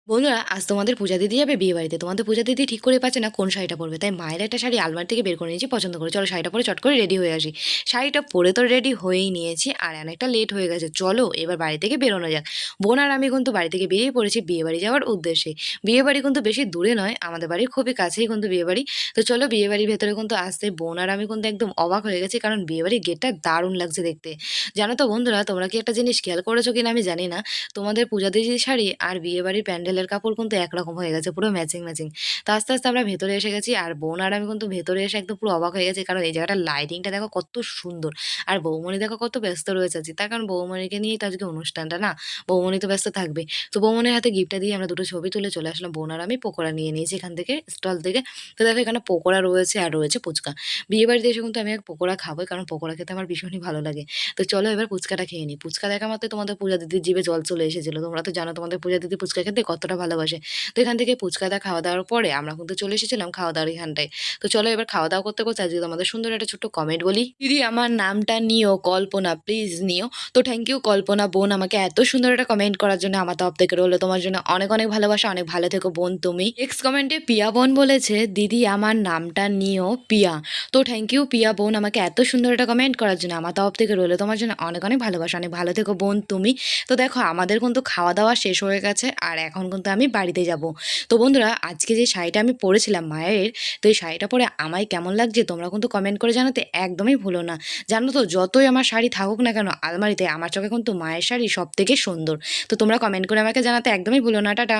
বন্ধুরা, আজ তোমাদের পূজা দিতে যাবে বিয়ে বাড়িতে। তোমাদের পূজা দিতে ঠিক করে পাচ্ছে না কোন শাড়িটা পরবে, তাই মায়ের একটা শাড়ি আলমারি থেকে বের করে নিয়েছি পছন্দ করে। চলো শাড়িটা পরে চট করে রেডি হয়ে আসি। শাড়িটা পরে তো রেডি হয়েই নিয়েছি, আর অনেকটা লেট হয়ে গেছে। চলো এবার বাড়ি থেকে বেরোনো যাক। বোন আর আমি কিন্তু বাড়ি থেকে বেরিয়ে পড়েছি বিয়ে বাড়ি যাওয়ার উদ্দেশ্যে। বিয়ে বাড়ি কিন্তু বেশি দূরে নয়, আমাদের বাড়ির খুবই কাছেই কিন্তু বিয়ে বাড়ি। তো চলো বিয়ে বাড়ির ভেতরে কিন্তু আসতে বোন আর আমি কিন্তু একদম অবাক হয়ে গেছি, কারণ বিয়ে বাড়ির গেটটা দারুণ লাগছে দেখতে। জানো তো বন্ধুরা, তোমরা কি একটা জিনিস খেয়াল করেছো কিনা আমি জানি না, তোমাদের পূজা দিদির শাড়ি আর বিয়ে বাড়ির প্যান্ডেলের কাপড় কিন্তু একরকম হয়ে গেছে, পুরো ম্যাচিং ম্যাচিং। তো আস্তে আস্তে আমরা ভেতরে এসে গেছি, আর বোন আর আমি কিন্তু ভেতরে এসে একদম পুরো অবাক হয়ে গেছি, কারণ এই জায়গাটার লাইটিংটা দেখো কত সুন্দর। আর বৌমণি দেখো কত ব্যস্ত রয়েছে আছি, তার কারণ বৌমণিকে নিয়েই তো আজকে অনুষ্ঠানটা না। বৌমণি তো ব্যস্ত থাকবে। তো বৌমণির হাতে গিফটটা দিয়ে আমরা দুটো ছবি তুলে চলে আসলাম। বোন আর আমি পকোড়া নিয়ে নিয়েছি এখান থেকে, স্টল থেকে। তো দেখো এখানে পকোড়া রয়েছে আর রয়েছে ফুচকা। বিয়ে বাড়িতে এসে কিন্তু আমি এক পকোড়া খাবোই, কারণ পকোড়া খেতে আমার ভীষণই ভালো লাগে। তো চলো এবার ফুচকাটা খেয়ে নিই। ফুচকা দেখা মাত্র তোমাদের পূজা দিদির জিভে জল চলে এসেছিল। তোমরা তো জানো তোমাদের পূজা দিদি ফুচকা খেতে কতটা ভালোবাসে। তো এখান থেকে ফুচকাটা খাওয়া দাওয়ার পরে আমরা কিন্তু চলে এসেছিলাম খাওয়া দাওয়ার এখানটায়। তো চলো এবার খাওয়া দাওয়া করতে করতে আজকে তোমাদের সুন্দর একটা ছোট্ট কমেন্ট বলি। দিদি আমার নামটা নিও, কল্পনা প্লিজ নিও। তো থ্যাংক ইউ কল্পনা বোন, আমাকে এত সুন্দর একটা কমেন্ট করার জন্য। আমার তরফ থেকে রইলো তোমার জন্য অনেক অনেক ভালোবাসা, অনেক ভালো থেকো বোন তুমি। নেক্সট কমেন্টে পিয়া বোন বলেছে, দিদি আমার নামটা নিও পিয়া। তো থ্যাংক ইউ পিয়া বোন, আমাকে এত সুন্দর একটা কমেন্ট করার জন্য। আমার তরফ থেকে রইলো তোমার জন্য অনেক অনেক ভালোবাসা, অনেক ভালো থেকো বোন তুমি। তো দেখো আমাদের কিন্তু খাওয়া দাওয়া শেষ হয়ে গেছে, আর এখন কিন্তু আমি বাড়িতে যাব। তো বন্ধুরা, আজকে যে শাড়িটা আমি পরেছিলাম মায়ের, তো এই শাড়িটা পরে আমায় কেমন লাগছে তোমরা কিন্তু কমেন্ট করে জানাতে একদমই ভুলো না। জানো তো, যতই আমার শাড়ি থাকুক না কেন আলমারিতে, আমার চোখে কিন্তু মায়ের শাড়ি সব থেকে সুন্দর। তো তোমরা কমেন্ট করে আমাকে জানাতে একদমই ভুলো না। টাটা।